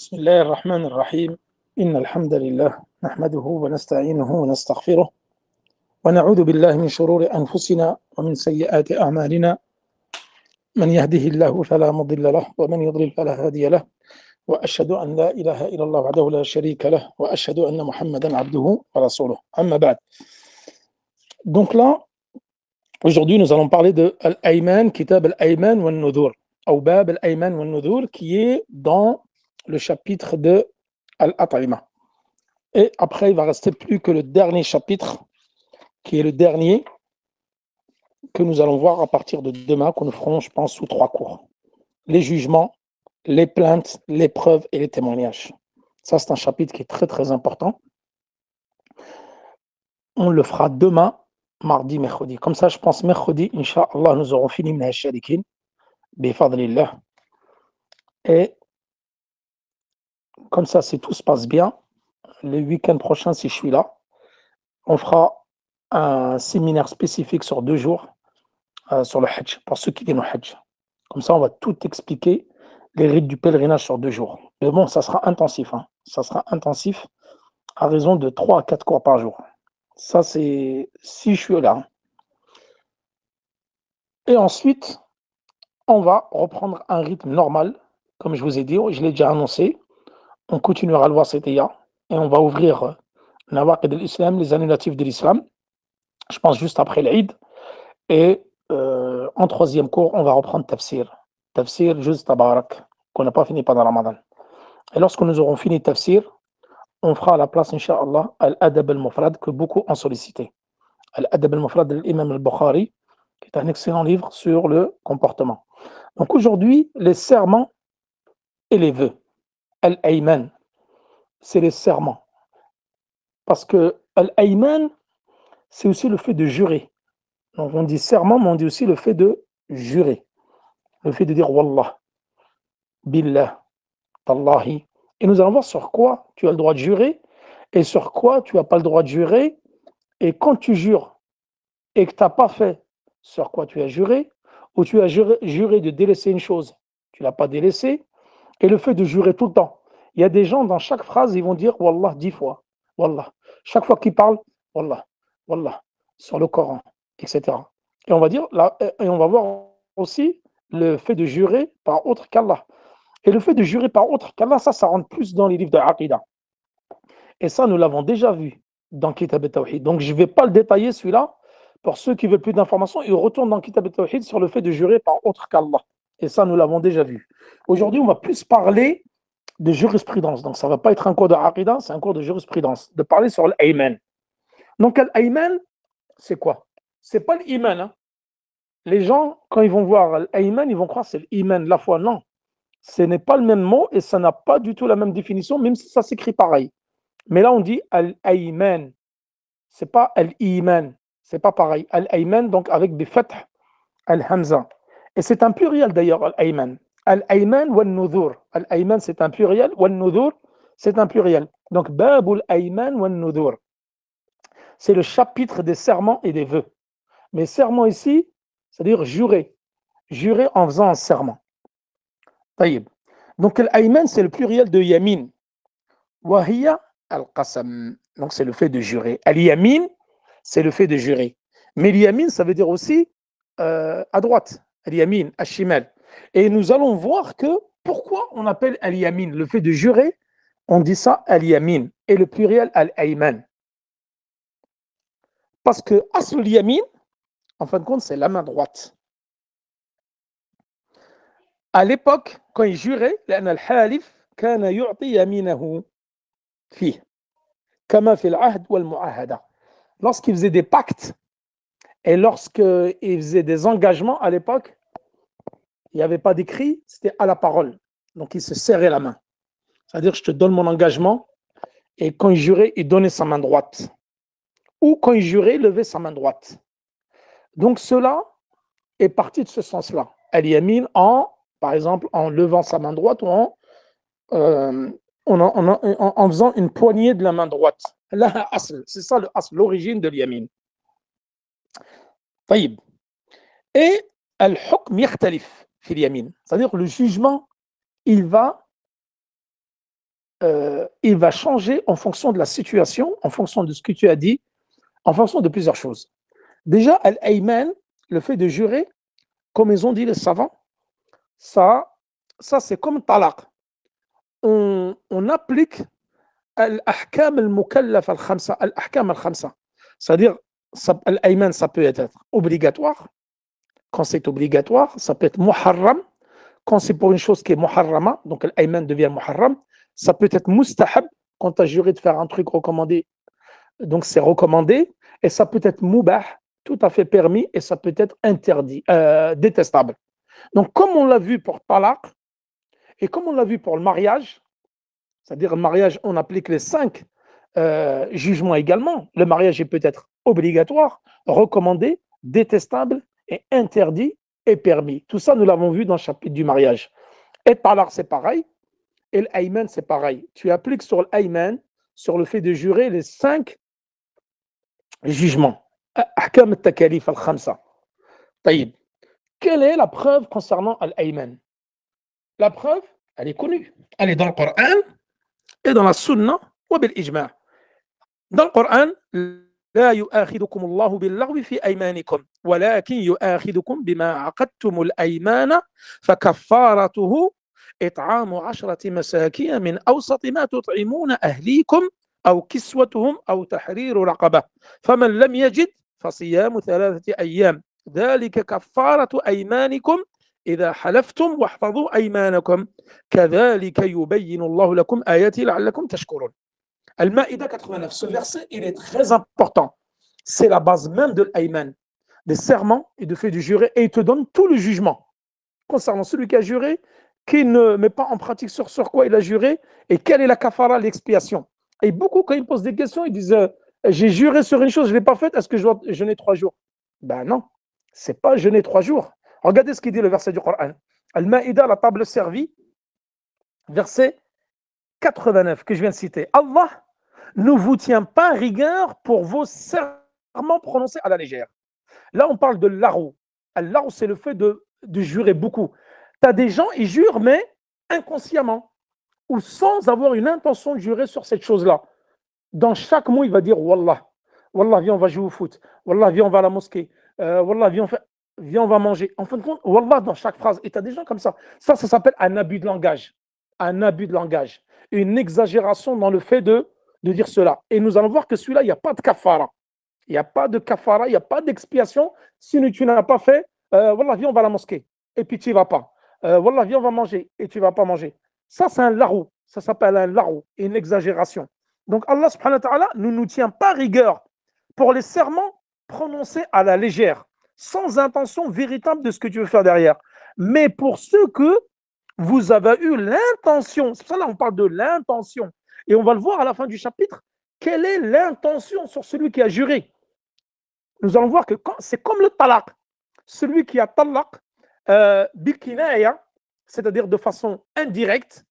بسم الله الرحمن الرحيم إن الحمد لله نحمده ونستعينه ونستغفره ونعوذ بالله من شرور أنفسنا ومن سيئات أعمالنا من يهده الله فلا مضل له ومن يضلل فلا هادي له وأشهد أن لا إله إلا الله وحده لا شريك له وأشهد أن محمدا عبده ورسوله أما بعد. Donc là, aujourd'hui nous allons parler de Al-Ayman, Kitab Al-Ayman wa Nudhur, ou Bab Al-Ayman wa Nudhur, qui est dans le chapitre de Al-At'ima. Et après, il va rester plus que le dernier chapitre, qui est le dernier que nous allons voir à partir de demain, que nous ferons, je pense, sous 3 cours. Les jugements, les plaintes, les preuves et les témoignages. Ça, c'est un chapitre qui est très, très important. On le fera demain, mardi, mercredi. Comme ça, je pense, mercredi, Inch'Allah, nous aurons fini Minhaj Shalikin, bifadlillah. Et comme ça, si tout se passe bien, le week-end prochain, si je suis là, on fera un séminaire spécifique sur 2 jours sur le Hajj, pour ceux qui viennent au Hajj. Comme ça, on va tout expliquer, les rites du pèlerinage sur 2 jours. Mais bon, ça sera intensif. Ça sera intensif à raison de 3 à 4 cours par jour. Ça, c'est si je suis là. Et ensuite, on va reprendre un rythme normal. Comme je vous ai dit, je l'ai déjà annoncé. On continuera le Wasitiyya et on va ouvrir Nawaqid al-Islam, les annulatifs de l'islam. Je pense juste après l'Eid. Et en 3e cours, on va reprendre Tafsir. Tafsir, juste Tabarak, qu'on n'a pas fini pendant Ramadan. Et lorsque nous aurons fini Tafsir, on fera à la place, Inch'Allah, Al-Adab al-Mufrad, que beaucoup ont sollicité. Al-Adab al-Mufrad de l'imam al-Bukhari, qui est un excellent livre sur le comportement. Donc aujourd'hui, les serments et les vœux. Al-Ayman, c'est les serments. Parce que Al-Ayman, c'est aussi le fait de jurer. Donc on dit serment, mais on dit aussi le fait de jurer. Le fait de dire Wallah, Billah, Tallahi. Et nous allons voir sur quoi tu as le droit de jurer et sur quoi tu n'as pas le droit de jurer. Et quand tu jures et que tu n'as pas fait sur quoi tu as juré, ou tu as juré de délaisser une chose, tu ne l'as pas délaissée, et le fait de jurer tout le temps. Il y a des gens, dans chaque phrase, ils vont dire Wallah 10 fois. Wallah. Chaque fois qu'ils parlent, Wallah, Wallah, sur le Coran, etc. Et on va dire, là, et on va voir aussi le fait de jurer par autre qu'Allah. Et le fait de jurer par autre qu'Allah, ça rentre plus dans les livres de Aqidah. Et ça, nous l'avons déjà vu dans Kitab al-Tawhid. Donc, je ne vais pas le détailler, celui-là. Pour ceux qui veulent plus d'informations, ils retournent dans Kitab al-Tawhid sur le fait de jurer par autre qu'Allah. Et ça, nous l'avons déjà vu. Aujourd'hui, on va plus parler de jurisprudence. Donc, ça ne va pas être un cours de Aqidah, c'est un cours de jurisprudence. De parler sur l'Ayman. Donc, l'Ayman, c'est quoi? Ce n'est pas l'Iman. Les gens, quand ils vont voir l'Ayman, ils vont croire que c'est l'Iman, la foi. Non. Ce n'est pas le même mot et ça n'a pas du tout la même définition, même si ça s'écrit pareil. Mais là, on dit Al-Ayman. Ce n'est pas Al-Iman. Ce n'est pas pareil. Al-Ayman, donc avec des fath Al-Hamza. Et c'est un pluriel d'ailleurs, Al-Ayman. Al-Ayman wa Nudhur. Al-Ayman, c'est un pluriel. Wa Nudhur, c'est un pluriel. Donc, Babul Ayman wa Nudhur. C'est le chapitre des serments et des vœux. Mais serment ici, c'est-à-dire jurer. Jurer en faisant un serment. Taïb. Donc, Al-Ayman, c'est le pluriel de Yamin. Wahiya al-Qasam. Donc, c'est le fait de jurer. Al-Yamin, c'est le fait de jurer. Mais l'Yamin, ça veut dire aussi à droite. Al-Yamin, al-Shimal. Et nous allons voir que pourquoi on appelle Al-Yamin, le fait de jurer, on dit ça Al-Yamin. Et le pluriel Al-Ayman. Parce que Asl al-Yamin, en fin de compte, c'est la main droite. À l'époque, quand il jurait, لأن الحالف كان يعطي يمينه فيه كما في العهد والمعاهدة. Lorsqu'il faisait des pactes et lorsqu'il faisait des engagements à l'époque, il n'y avait pas d'écrit, c'était à la parole. Donc il se serrait la main. C'est-à-dire, je te donne mon engagement, et quand il jurait, il donnait sa main droite. Ou quand il jurait, il levait sa main droite. Donc cela est parti de ce sens-là. Al-Yamin par exemple, en levant sa main droite ou en faisant une poignée de la main droite. Là, c'est ça l'origine de l'Yamin. Taïb. Et al-hukm yakhtalif fi l'Yamin. C'est-à-dire le jugement, il va il va changer en fonction de la situation, en fonction de ce que tu as dit, en fonction de plusieurs choses. Déjà, al-ayman, le fait de jurer, comme ils ont dit les savants, ça, ça c'est comme talaq. On applique al-ahkam al-mukallaf al-khamsa, al-ahkam al-khamsa. C'est-à-dire, al-ayman, ça peut être obligatoire. Quand c'est obligatoire, ça peut être muharram. Quand c'est pour une chose qui est muharrama, donc l'ayman devient muharram, ça peut être mustahab, quand tu as juré de faire un truc recommandé, donc c'est recommandé, et ça peut être mubah, tout à fait permis, et ça peut être interdit, détestable. Donc comme on l'a vu pour talaq, et comme on l'a vu pour le mariage, c'est-à-dire le mariage, on applique les 5 jugements également. Le mariage est peut-être obligatoire, recommandé, détestable, et interdit et permis. Tout ça, nous l'avons vu dans le chapitre du mariage. Et talaq, c'est pareil. Et l'ayman, c'est pareil. Tu appliques sur l'ayman, sur le fait de jurer les 5 jugements. Ahkam al-takalif al-khamsa. Taïb. Quelle est la preuve concernant l'ayman? La preuve, elle est connue. Elle est dans le Coran et dans la Sunna ou bil ijma'. Dans le Coran, لا يؤاخذكم الله باللغو في أيمانكم ولكن يؤاخذكم بما عقدتم الأيمان فكفارته إطعام 10 مساكين من أوسط ما تطعمون أهليكم أو كسوتهم أو تحرير رقبة فمن لم يجد فصيام 3 أيام ذلك كفارة أيمانكم إذا حلفتم واحفظوا أيمانكم كذلك يبين الله لكم آياته لعلكم تشكرون. Al-Ma'ida 89, ce verset, il est très important. C'est la base même de l'ayman, des serments et de fait du jurer, et il te donne tout le jugement concernant celui qui a juré, qui ne met pas en pratique sur quoi il a juré, et quelle est la kafara, l'expiation. Et beaucoup, quand ils me posent des questions, ils disent j'ai juré sur une chose, je ne l'ai pas faite, est-ce que je dois jeûner 3 jours? Ben non, c'est pas jeûner 3 jours. Regardez ce qu'il dit le verset du Coran. Al-Ma'ida, la table servie, verset 89 que je viens de citer. Allah ne vous tient pas rigueur pour vos serments prononcés à la légère. Là, on parle de l'arou. L'arou, c'est le fait de jurer beaucoup. Tu as des gens, ils jurent, mais inconsciemment, ou sans avoir une intention de jurer sur cette chose-là. Dans chaque mot, il va dire Wallah. Wallah, viens, on va jouer au foot. Wallah, viens, on va à la mosquée. Wallah, viens, on va manger. En fin de compte, Wallah dans chaque phrase. Et tu as des gens comme ça. Ça s'appelle un abus de langage. Un abus de langage. Une exagération dans le fait de dire cela. Et nous allons voir que celui-là, il n'y a pas de kafara. Il n'y a pas de kafara, il n'y a pas d'expiation. Si tu n'as pas fait, Wallah, viens, on va à la mosquée. Et puis tu n'y vas pas. Wallah, viens, on va manger. Et tu ne vas pas manger. Ça, c'est un larou. Ça s'appelle un larou, une exagération. Donc Allah subhanahu wa ta'ala ne nous tient pas rigueur pour les serments prononcés à la légère, sans intention véritable de ce que tu veux faire derrière. Mais pour ceux que vous avez eu l'intention, c'est pour ça là on parle de l'intention, et on va le voir à la fin du chapitre, quelle est l'intention sur celui qui a juré. Nous allons voir que c'est comme le talaq, celui qui a talaq, bikinaya, c'est-à-dire de façon indirecte,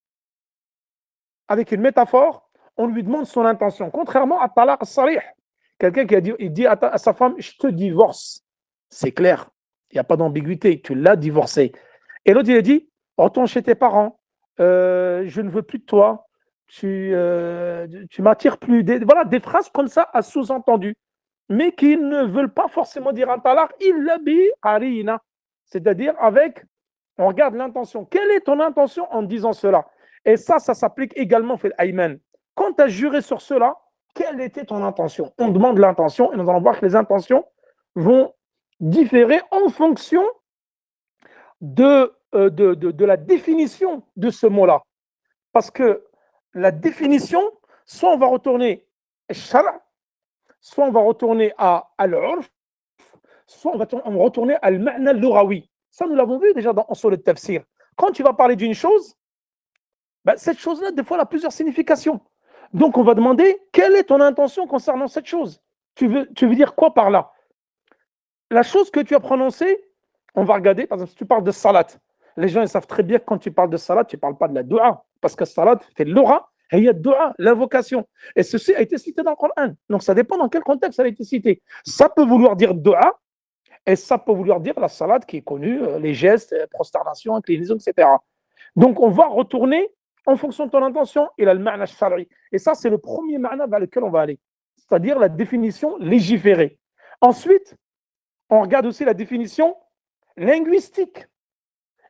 avec une métaphore, on lui demande son intention. Contrairement à talaq sarih, quelqu'un qui a dit, il dit à sa femme, je te divorce. C'est clair, il n'y a pas d'ambiguïté, tu l'as divorcé. Et l'autre, il a dit, retourne chez tes parents, je ne veux plus de toi, tu m'attires plus. Voilà, des phrases comme ça à sous-entendu, mais qui ne veulent pas forcément dire un talaq, illa bi qarina, c'est-à-dire avec, on regarde l'intention. Quelle est ton intention en disant cela? Et ça s'applique également fait l'ayman. Quand tu as juré sur cela, quelle était ton intention? On demande l'intention et nous allons voir que les intentions vont différer en fonction de la définition de ce mot-là. Parce que la définition, soit on va retourner shara, soit on va retourner à al-urf, soit on va retourner à al-ma'na al-lughawi. Ça, nous l'avons vu déjà dans Usul al-Tafsir. Quand tu vas parler d'une chose, ben, cette chose-là, des fois, elle a plusieurs significations. Donc, on va demander, quelle est ton intention concernant cette chose? Tu veux dire quoi par là? La chose que tu as prononcée, on va regarder, par exemple, si tu parles de salat, les gens ils savent très bien que quand tu parles de salat, tu ne parles pas de la dua, parce que salat, c'est l'aura, et il y a dua, l'invocation. Et ceci a été cité dans le Coran. Donc, ça dépend dans quel contexte ça a été cité. Ça peut vouloir dire dua, et ça peut vouloir dire la salat qui est connue, les gestes, prosternation, inclinaison, etc. Donc, on va retourner en fonction de ton intention, il a le ma'na shar'i. Et ça, c'est le premier ma'na vers lequel on va aller, c'est-à-dire la définition légiférée. Ensuite, on regarde aussi la définition linguistique.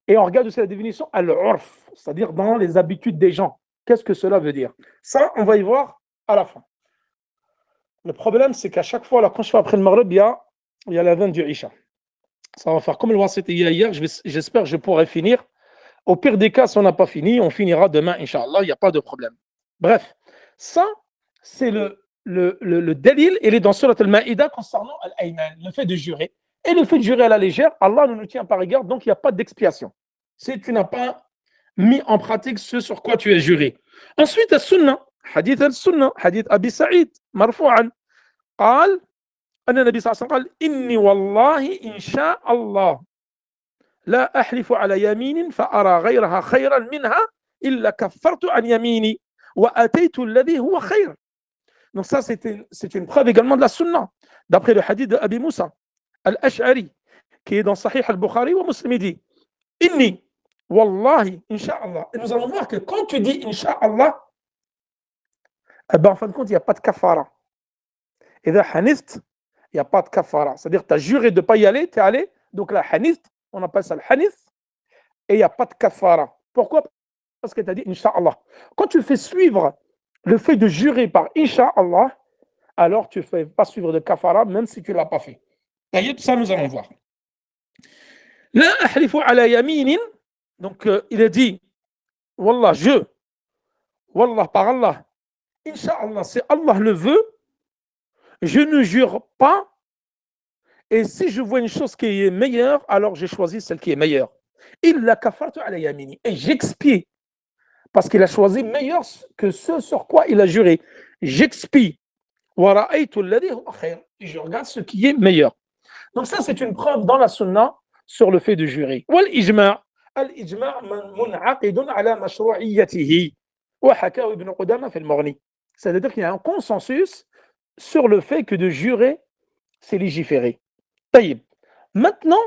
Et on regarde aussi la définition al-urf, c'est-à-dire dans les habitudes des gens. Qu'est-ce que cela veut dire? Ça, on va y voir à la fin. Le problème, c'est qu'à chaque fois, là, quand je fais après le Maghrib, il y a la veine du Isha. Ça va faire comme le Wasit hier. J'espère que je pourrai finir. Au pire des cas, si on n'a pas fini, on finira demain, Inch'Allah, il n'y a pas de problème. Bref, ça, c'est le délil, il est dans Surat al-Ma'ida concernant al-Ayman, le fait de jurer. Et le fait de jurer à la légère, Allah ne nous tient pas rigueur, donc il n'y a pas d'expiation. Si tu n'as pas mis en pratique ce sur quoi tu es juré. Ensuite, al-Sunnah, hadith Abi Sa'id, marfou'an, قال أن النبي صلى الله عليه وسلم قال إني والله إن شاء الله لا أحلف على يمين فأرى غيرها خيرا منها إلا كفرت عن يميني وأتيت الذي هو خير. Donc ça, c'est une preuve également de la sunna. D'après le hadith de Abi Moussa al-Ash'ari, qui est dans Sahih al-Bukhari ou Muslim, il dit Inni, wallahi, insha'Allah. Et nous allons voir que quand tu dis insha'Allah, eh ben, en fin de compte, il n'y a pas de kafara. Et dans hanist, il n'y a pas de kafara. C'est-à-dire, tu as juré de ne pas y aller, tu es allé. Donc la hanist, on appelle ça le hanith, et il n'y a pas de kafara. Pourquoi? Parce que tu as dit insha'Allah. Quand tu fais suivre le fait de jurer par insha'Allah, alors tu ne fais pas suivre de kafara, même si tu ne l'as pas fait. D'ailleurs, ça, nous allons voir. La ahlifu ala yaminin, donc il a dit, Wallah, Wallah, par Allah, insha'Allah, si Allah le veut, je ne jure pas, et si je vois une chose qui est meilleure, alors j'ai choisi celle qui est meilleure. Illa kafartu ala yamini, et j'expie, parce qu'il a choisi meilleur que ce sur quoi il a juré. J'expie. Et je regarde ce qui est meilleur. Donc ça, c'est une preuve dans la sunna sur le fait de jurer. الإجماع منعقد على مشروعيته وحكاه ابن قدامة في المغني. C'est-à-dire qu'il y a un consensus sur le fait que de jurer, c'est légiférer. طيب. Maintenant,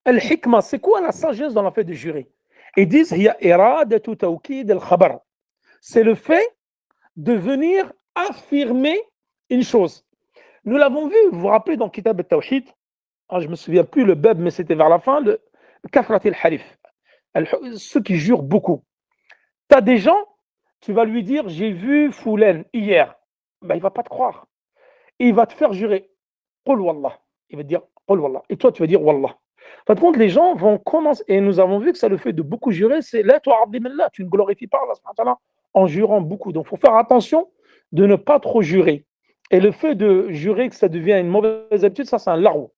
al-hikma, c'est quoi la sagesse dans le fait de jurer? Ils disent هي إرادة توكيد الخبر. C'est le fait de venir affirmer une chose. Nous l'avons vu, vous vous rappelez dans Kitab al-Tawhid, je ne me souviens plus le bab, mais c'était vers la fin, le Kafrat al-Halif, ceux qui jurent beaucoup. Tu as des gens, tu vas lui dire, j'ai vu Foulen hier. Ben, il ne va pas te croire. Et il va te faire jurer. Qul wallah. Il va te dire, Qul wallah. Et toi, tu vas dire wallah. Par contre, les gens vont commencer, et nous avons vu que ça le fait de beaucoup jurer, c'est la tu'adhimillah, tu ne glorifies pas Allah en jurant beaucoup. Donc, il faut faire attention de ne pas trop jurer. Et le fait de jurer que ça devient une mauvaise habitude, ça c'est un larou.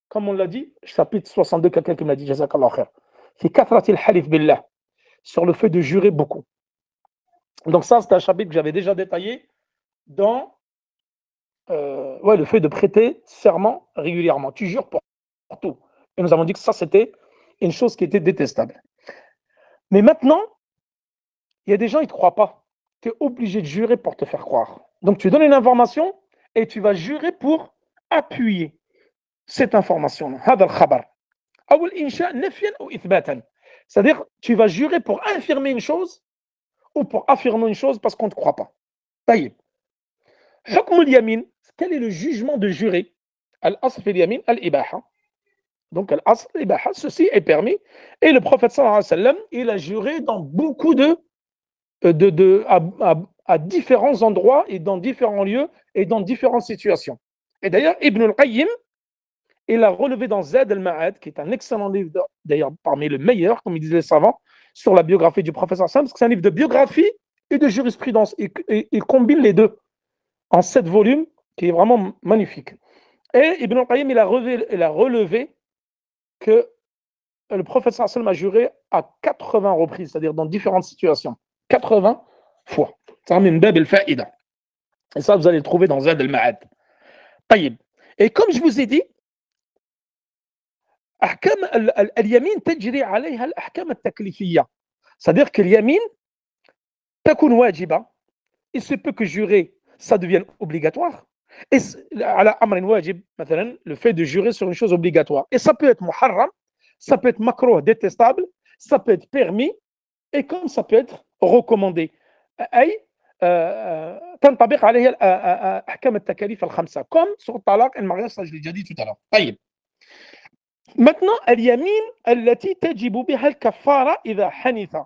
Comme on l'a dit, chapitre 62, quelqu'un qui m'a dit, Jazakallah khair, fi kathratil halif billah, sur le fait de jurer beaucoup. Donc ça, c'est un chapitre que j'avais déjà détaillé dans le fait de prêter serment régulièrement. Tu jures pour tout. Et nous avons dit que ça, c'était une chose qui était détestable. Mais maintenant, il y a des gens, ils ne te croient pas. Tu es obligé de jurer pour te faire croire. Donc tu donnes une information et tu vas jurer pour appuyer cette information. C'est-à-dire, tu vas jurer pour affirmer une chose ou pour affirmer une chose parce qu'on ne te croit pas. Taïb. Hukm al-yamin, quel est le jugement de jurer? Al-asl fil yamin al-ibaha. Donc, al-asl al-ibaha, ceci est permis. Et le prophète sallallahu alayhi wa sallam, il a juré dans beaucoup à différents endroits et dans différents lieux et dans différentes situations. Et d'ailleurs, Ibn al-Qayyim, il a relevé dans Zad al-Ma'ad, qui est un excellent livre, d'ailleurs parmi les meilleurs, comme ils disent les savants, sur la biographie du prophète sallallahu alayhi wa sallam, parce que c'est un livre de biographie et de jurisprudence. Il combine les deux en 7 volumes, qui est vraiment magnifique. Et Ibn al-Qayyim, il a relevé que le prophète sallallahu alayhi wa sallam a juré à 80 reprises, c'est-à-dire dans différentes situations. 80 fois. Ça min bab al-fa'ida. Et ça, vous allez le trouver dans Zad al-Ma'ad. Taïb. Et comme je vous ai dit, أحكام اليمين تجري عليها الأحكام التكليفية. C'est-à-dire que اليمين تكون واجبة. Il se peut que jurer, ça devienne obligatoire. Et على أمر واجب, مثلا, le fait de jurer sur une chose obligatoire. Et ça peut être muharram, ça peut être makruh, détestable, ça peut être permis, et comme ça peut être recommandé. أي تنطبق عليه أحكام التكاليف الخمسة comme sur le talaq et le mariage, ça je l'ai déjà dit tout à l'heure. طيب. Maintenant, اليمين التي تجب بها الكفارة إذا حنث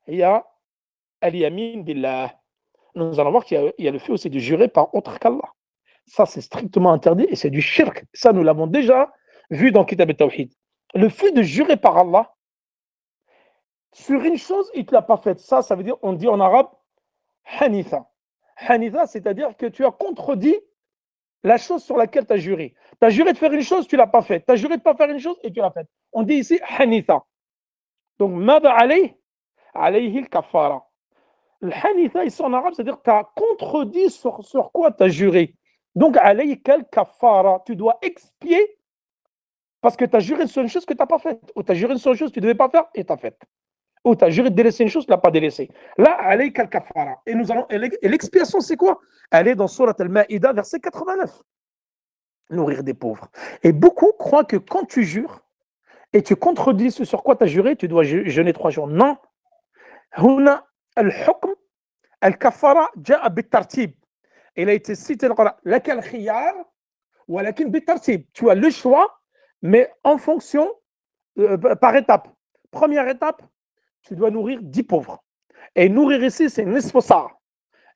هي اليمين بالله. Nous allons voir qu'il y a le fait aussi de jurer par autre qu'Allah. Ça, c'est strictement interdit et c'est du shirk. Ça, nous l'avons déjà vu dans Kitab al-Tawhid. Le fait de jurer par Allah sur une chose, il ne te l'a pas faite. Ça veut dire, on dit en arabe, hanitha. Hanitha, c'est-à-dire que tu as contredit la chose sur laquelle tu as juré. Tu as juré de faire une chose, tu ne l'as pas faite. Tu as juré de ne pas faire une chose et tu l'as faite. On dit ici hanitha. Donc, mada alayhi al-kafara. Le hanitha, ici en arabe, c'est-à-dire que tu as contredit sur quoi tu as juré. Donc, alayka al-kafara. Tu dois expier parce que tu as juré sur une chose que tu n'as pas faite. Ou tu as juré sur une chose que tu ne devais pas faire et tu as faite. Ou tu as juré de délaisser une chose, tu ne l'as pas délaissée. Là, alayka al-kafara. Et l'expiation, c'est quoi? Elle est dans Surat al-Ma'ida, verset 89. Nourrir des pauvres. Et beaucoup croient que quand tu jures et tu contredis ce sur quoi tu as juré, tu dois jeûner 3 jours. Non. هنا الحكم الكفارة جاء بالترتيب. Il a été cité dans le Coran. لك الخيار ولكن بالترتيب. Tu as le choix, mais en fonction, par étape. Première étape, tu dois nourrir 10 pauvres. Et nourrir ici, c'est nisfu sa'.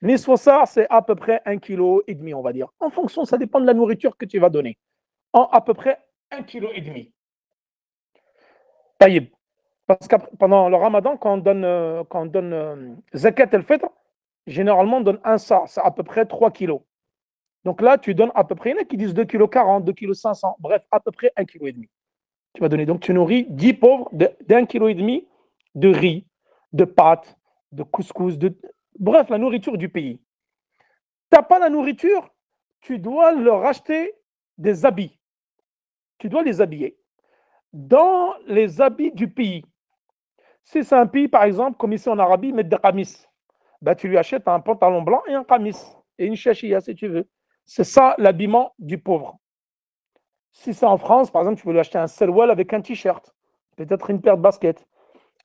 Nisfu sa', c'est à peu près 1,5 kg, on va dire. En fonction, ça dépend de la nourriture que tu vas donner. En à peu près 1,5 kg. Taïb. Parce que pendant le ramadan, quand on donne zakat al-fitr, généralement on donne un sa', c'est à peu près 3 kilos. Donc là, tu donnes à peu près, il y en a qui disent 2,40 kg, 2,5 kg, bref, à peu près 1,5 kg. Tu vas donner. Donc tu nourris 10 pauvres d'1,5 kg de riz, de pâtes, de couscous, bref, la nourriture du pays. Tu n'as pas la nourriture, tu dois leur acheter des habits. Tu dois les habiller. Dans les habits du pays. Si c'est un pays, par exemple, comme ici en Arabie, mettre des qamis, ben, tu lui achètes un pantalon blanc et un qamis, et une chachia, si tu veux. C'est ça l'habillement du pauvre. Si c'est en France, par exemple, tu veux lui acheter un serwal avec un t-shirt, peut-être une paire de baskets.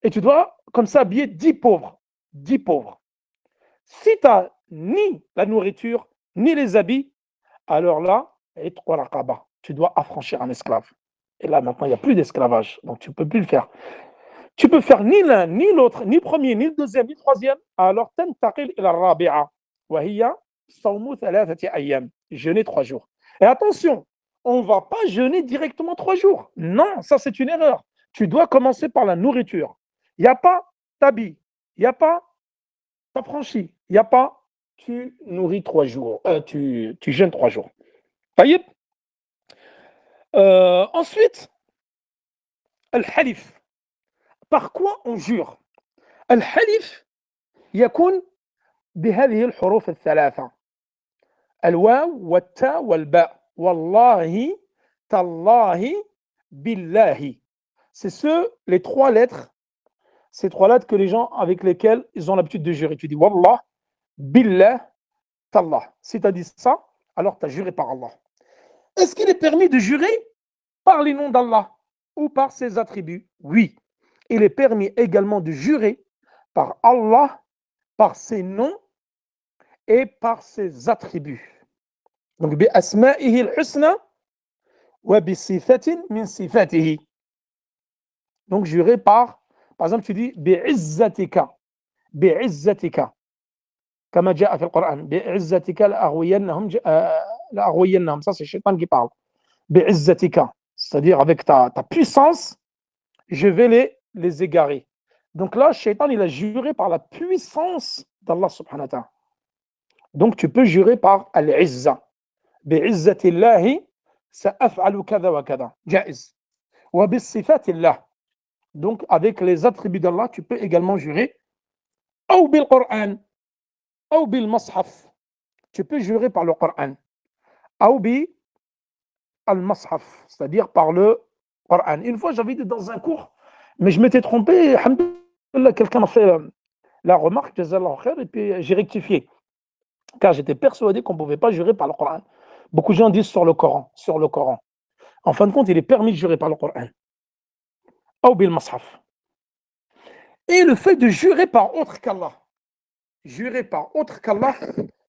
Et tu dois, comme ça, habiller 10 pauvres. 10 pauvres. Si tu n'as ni la nourriture, ni les habits, alors là, tu dois affranchir un esclave. Et là, maintenant, il n'y a plus d'esclavage. Donc, tu ne peux plus le faire. Tu peux faire ni l'un, ni l'autre, ni le premier, ni le deuxième, ni le troisième. Alors, tantaqil ila rabi'a. Wa hiya sawmu thalathati ayyam. Jeûner 3 jours. Et attention, on ne va pas jeûner directement 3 jours. Non, ça, c'est une erreur. Tu dois commencer par la nourriture. Il n'y a pas t'habilles. Il n'y a pas t'affranchis. Il n'y a pas tu nourris 3 jours. Tu jeûnes 3 jours. Taïb. Ensuite, al-halif. Par quoi on jure? الحلف يكون بهذه الحروف الثلاثة الواو والتاء والباء والله تالله بالله. C'est les 3 lettres, ces 3 lettres que les gens avec lesquelles ils ont l'habitude de jurer. Tu dis Wallah, Billah, Tallah. Si tu as dit ça, alors tu as juré par Allah. Est-ce qu'il est permis de jurer par les noms d'Allah ou par ses attributs? Oui. Il est permis également de jurer par Allah, par ses noms et par ses attributs. Donc, bi asma'ihi al-husna wa bi sifatin min sifatihi. Donc, jurer par exemple, tu dis bi izzatika, kama ja'a fi al-Qur'an, bi izzatika la'aghwiyannahum, ça c'est Shaitan qui parle. Bi izzatika, c'est-à-dire avec ta puissance, je vais les égarer. Donc là, Shaitan, il a juré par la puissance d'Allah subhanahu wa ta'ala. Donc tu peux jurer par al-izza. Bi'izzatillahi sa'af'alu kada wa kada. Jaiz. Wa bis-sifatillah. Donc avec les attributs d'Allah, tu peux également jurer. Ou bil Qur'an. Ou bil Mashaf. Tu peux jurer par le Qur'an. Ou bi al-Mashaf. C'est-à-dire par le Qur'an. Une fois, j'avais été dans un cours, mais je m'étais trompé. Alhamdulillah, quelqu'un m'a fait la remarque, jazallahu khair, et puis j'ai rectifié. Car j'étais persuadé qu'on ne pouvait pas jurer par le Coran. Beaucoup de gens disent sur le Coran, sur le Coran. En fin de compte, il est permis de jurer par le Coran. Ou bil Mashaf. Et le fait de jurer par autre qu'Allah. Jurer par autre qu'Allah,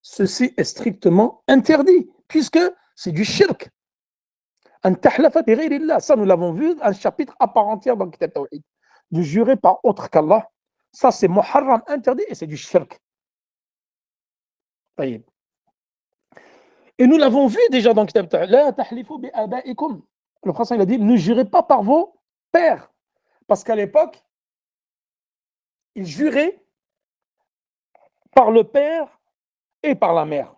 ceci est strictement interdit, puisque c'est du shirk. Ça, nous l'avons vu, un chapitre à part entière dans le Kitab Tawhid. De jurer par autre qu'Allah, ça c'est muharram, interdit, et c'est du shirk. Et nous l'avons vu déjà dans le Kitab Tawhid. Le prophète il a dit, ne jurez pas par vos pères. Parce qu'à l'époque, ils juraient par le père et par la mère.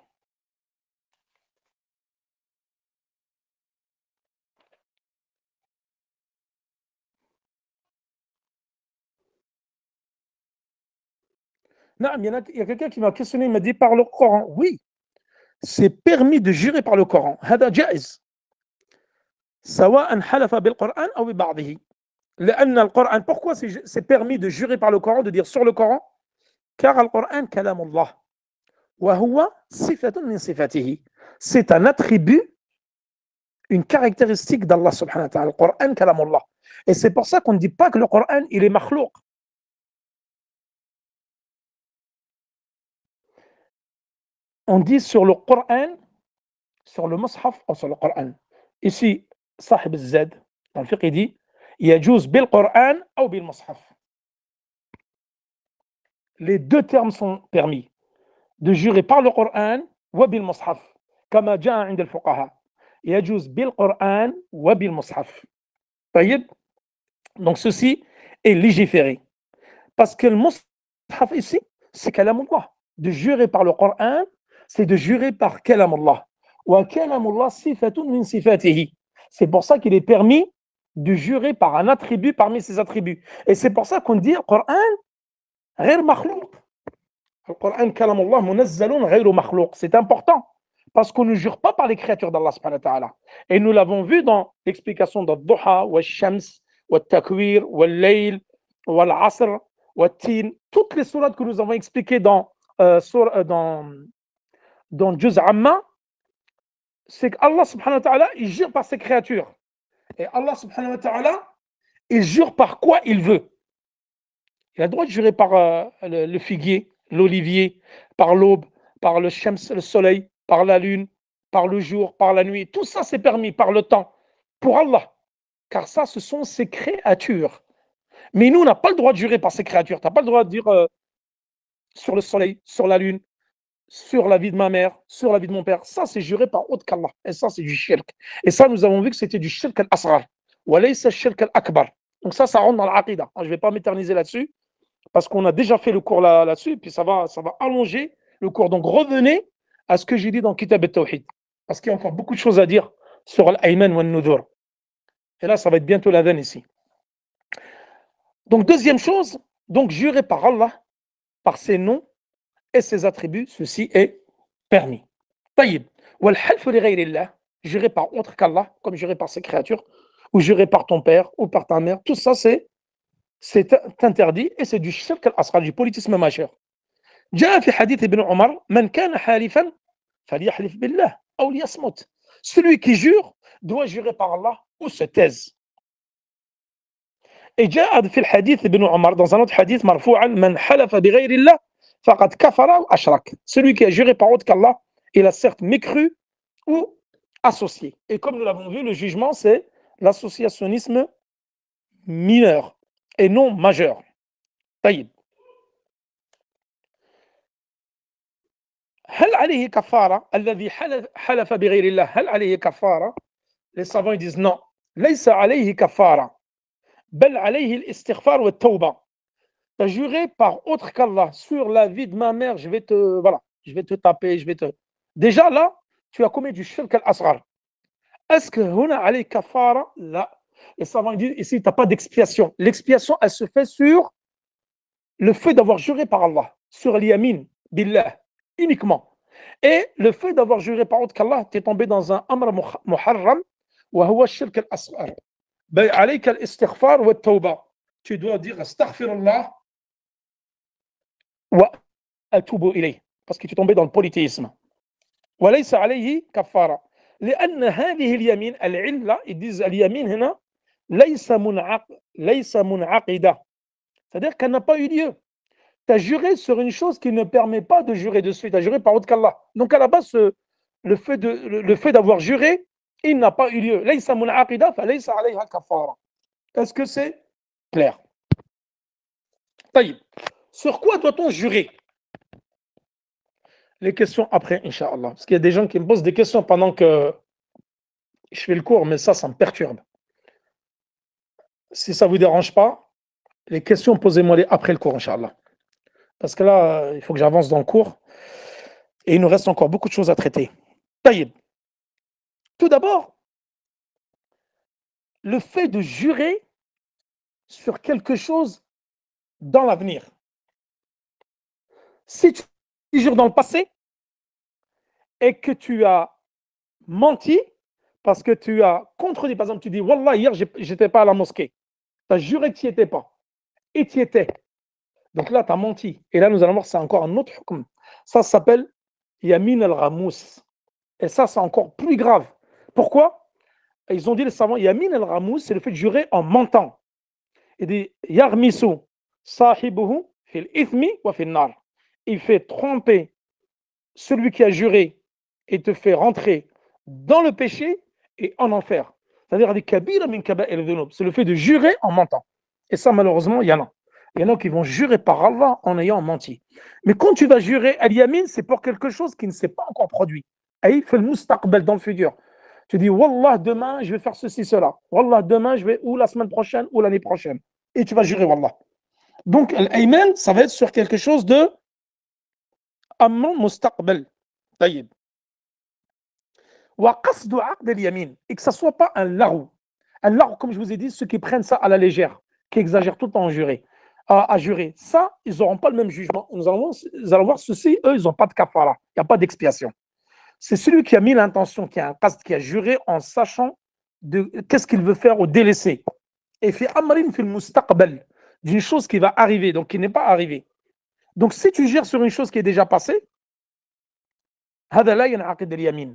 Non, il y a quelqu'un qui m'a questionné, il m'a dit par le Coran. Oui, c'est permis de jurer par le Coran. هذا جائز. سواء حلف بالقرآن أو ببعضه. لأن القرآن, pourquoi c'est permis de jurer par le Coran, de dire sur le Coran? Car le Coran كلام الله. وهو صفة من صفاته. C'est un attribut, une caractéristique d'Allah subhanahu wa ta'ala. Le Coran كلام الله. Et c'est pour ça qu'on ne dit pas que le Coran il est makhlouq. On dit sur le Coran, sur le mushaf ou sur le Coran. Ici, Sahib al-Zad, dans le fiqh, il dit يجوز بالقرآن أو بالمصحف. Les deux termes sont permis. De jurer par le Coran ou بالمصحف. كما جاء عند الفقهاء. يجوز بالقرآن وبالمصحف. طيب. Donc ceci est légiféré. Parce que le mushaf ici, c'est kalam Allah. De jurer par le Coran, c'est de jurer par kalam Allah. وكلام الله صفة من صفاته. C'est pour ça qu'il est permis de jurer par un attribut parmi ses attributs. Et c'est pour ça qu'on dit le Coran غير مخلوق. Le Coran كلام الله منزل غير مخلوق. C'est important parce qu'on ne jure pas par les créatures d'Allah subhanahu wa ta'ala. Et nous l'avons vu dans l'explication de Duha, Shams, Takwir, Layl, Asr, Tin, toutes les sourates que nous avons expliquées dans Juz Amma, c'est qu'Allah subhanahu wa ta'ala, il jure par ses créatures. Et Allah subhanahu wa ta'ala, il jure par quoi il veut. Il a le droit de jurer par le figuier, l'olivier, par l'aube, par le shams, le soleil, par la lune, par le jour, par la nuit. Tout ça, c'est permis par le temps, pour Allah. Car ça, ce sont ses créatures. Mais nous, on n'a pas le droit de jurer par ses créatures. Tu n'as pas le droit de dire sur le soleil, sur la lune, sur la vie de ma mère, sur la vie de mon père. Ça, c'est juré par autre qu'Allah. Et ça, c'est du shirk. Et ça, nous avons vu que c'était du shirk al-asghar. Walaysa shirk al-akbar. Donc ça rentre dans l'aqidah. Je ne vais pas m'éterniser là-dessus, parce qu'on a déjà fait le cours là-dessus, et puis ça va allonger le cours. Donc revenez à ce que j'ai dit dans Kitab al-Tawhid, parce qu'il y a encore beaucoup de choses à dire sur al-Ayman wa al-Nudur. Et là, ça va être bientôt l'adhan ici. Donc deuxième chose, donc jurer par Allah, par ses noms et ses attributs, ceci est permis. Taïb. Wal-half li ghayrillah, jurer par autre qu'Allah, comme jurer par ses créatures, ou jurer par ton père ou par ta mère, tout ça c'est interdit et c'est du shirk al-asghar, du politisme majeur. جاء في حديث ابن عمر من كان حالفا فليحلف بالله أو ليصمت. Celui qui jure doit jurer par Allah ou se taise. Et جاء في الحديث ابن عمر dans un autre hadith مرفوعا من حلف بغير الله فقد كفر أو أشرك. Celui qui a juré par autre qu'Allah, il a certes mécru ou associé. Et comme nous l'avons vu, le jugement c'est l'associationnisme mineur et non majeur. طيب. هل عليه كفارة الذي حلف بغير الله؟ هل عليه كفارة؟ Les savants ils disent non. ليس عليه كفارة بل عليه الاستغفار والتوبة. Tu as juré par autre qu'Allah sur la vie de ma mère, je vais te taper, Déjà là, tu as commis du shirk al-asghar. Est-ce que هنا عليه كفارة؟ لا. Les savants ils disent ici tu n'as pas d'expiation. L'expiation elle se fait sur le fait d'avoir juré par Allah, sur l'yamin billah uniquement. Et le fait d'avoir juré par autre qu'Allah, tu es tombé dans un amr muharram, wa huwa shirk al-asghar. Alayka al-istighfar wa at-tawba. Tu dois dire astaghfirullah wa atubu ilayh, parce que tu es tombé dans le polythéisme. Wa laysa alayhi kaffara. لأن هذه اليمين العلة, ils disent اليمين هنا ليس منعقدة. c'est-à-dire qu'elle n'a pas eu lieu. Tu as juré sur une chose qui ne permet pas de jurer dessus, tu as juré par autre qu'Allah. Donc à la base, le fait d'avoir juré, il n'a pas eu lieu. Est-ce que c'est clair? Taïb. Sur quoi doit-on jurer? Les questions après, Inch'Allah. Parce qu'il y a des gens qui me posent des questions pendant que je fais le cours, mais ça me perturbe. Si ça ne vous dérange pas, les questions, posez-moi-les après le cours, Inch'Allah. Parce que là, il faut que j'avance dans le cours. Et il nous reste encore beaucoup de choses à traiter. Taïb. Tout d'abord, le fait de jurer sur quelque chose dans l'avenir. Si tu jures dans le passé et que tu as menti parce que tu as contredit, par exemple, tu dis Wallah, hier, j'étais pas à la mosquée. Tu as juré que tu n'y étais pas. Et tu y étais. Donc là, tu as menti. Et là, nous allons voir, c'est encore un autre hukm. Ça s'appelle Yamin al-Ramous. Et ça, c'est encore plus grave. Pourquoi? Ils ont dit les savants, Yamin al-Ramous, c'est le fait de jurer en mentant. Il dit Yarmisu sahibuhu fil ithmi wa fil nar. Il fait tromper celui qui a juré et te fait rentrer dans le péché et en enfer. C'est-à-dire, c'est le fait de jurer en mentant. Et ça, malheureusement, il y en a. Il y en a qui vont jurer par Allah en ayant menti. Mais quand tu vas jurer al-yamin, c'est pour quelque chose qui ne s'est pas encore produit. Et il fait le mustaqbal dans le futur. Tu dis, Wallah, demain, je vais faire ceci, cela. Wallah, demain, je vais, ou la semaine prochaine, ou l'année prochaine. Et tu vas jurer, Wallah. Donc, l'ayman, ça va être sur quelque chose de amman mustaqbal. Taïb. Wa qasdu aqd al-yamin. Et que ça ne soit pas un larou. Un larou, comme je vous ai dit, ceux qui prennent ça à la légère, qui exagèrent tout le temps à jurer. Ça, ils n'auront pas le même jugement. Nous allons voir ceci, eux, ils n'ont pas de kafara. Il n'y a pas d'expiation. C'est celui qui a mis l'intention, qui a un qasd, qui a juré en sachant de qu'est-ce qu'il veut faire au délaissé. Et fait amrin fil mustaqbal, d'une chose qui va arriver, donc qui n'est pas arrivée. Donc si tu jures sur une chose qui est déjà passée, hada la yanaqid al-yamin.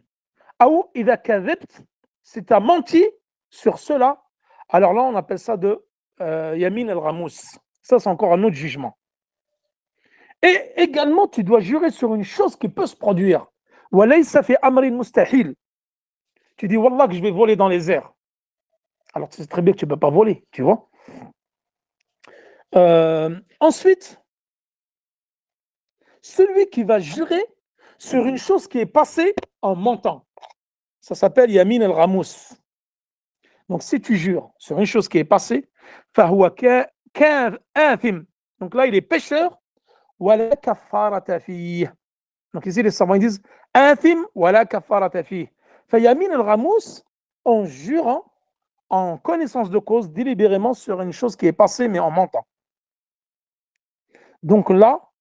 Ou idha kadhabt, si tu as menti sur cela, alors là on appelle ça de yamin al-ramous. Ça c'est encore un autre jugement. Et également tu dois jurer sur une chose qui peut se produire. Walaysa fi amrin mustahil. Tu dis wallah que je vais voler dans les airs. Alors, c'est très bien que tu ne peux pas voler, tu vois. Ensuite, celui qui va jurer sur une chose qui est passée en mentant, ça s'appelle Yamin al-Ramous. Donc, si tu jures sur une chose qui est passée, fahuwa ka'athim. Donc là, il est pécheur, wala kafarata fih. Donc ici, les savants disent athim wala kafarata fih. Fa Yamin al-Ramous, en jurant, en connaissance de cause, délibérément sur une chose qui est passée, mais en mentant. Donc là,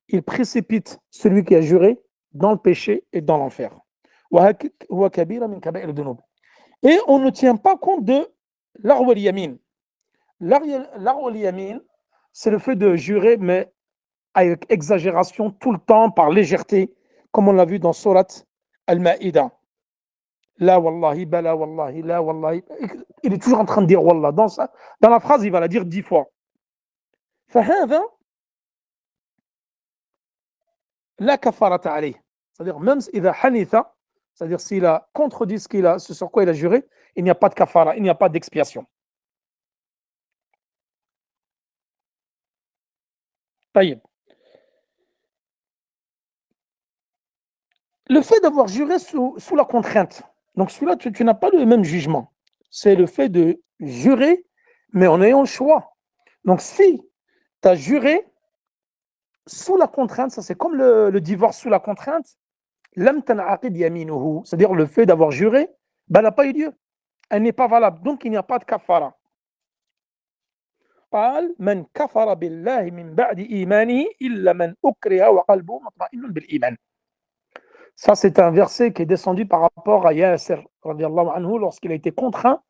il précipite celui qui a juré dans le péché et dans l'enfer. Et on ne tient pas compte de l'arwa al-yamin. L'arwa al-yamin, c'est le fait de jurer, mais avec exagération tout le temps, par légèreté, comme on l'a vu dans Surat Al-Ma'ida. La wallahi, bala wallahi, la wallahi. Il est toujours en train de dire wallah. Dans la phrase, il va la dire 10 fois. فهذا لا كفارة عليه. C'est-à-dire, même إذا حنث, c'est-à-dire s'il a contredit ce sur quoi il a juré, il n'y a pas de kafara, il n'y a pas d'expiation. طيب. Le fait d'avoir juré sous la contrainte, donc celui-là, tu n'as pas le même jugement. C'est le fait de jurer, mais en ayant le choix. Donc si tu as juré sous la contrainte, ça c'est comme le divorce sous la contrainte, c'est-à-dire le fait d'avoir juré, ben, elle n'a pas eu lieu. Elle n'est pas valable. Donc il n'y a pas de kafara. قال من كفر بالله من بعد إيمانه إلا من أكره وقلبه مطمئن بالإيمان. Ça, c'est un verset qui est descendu par rapport à Yasser, radiallahu anhu, lorsqu'il a été contraint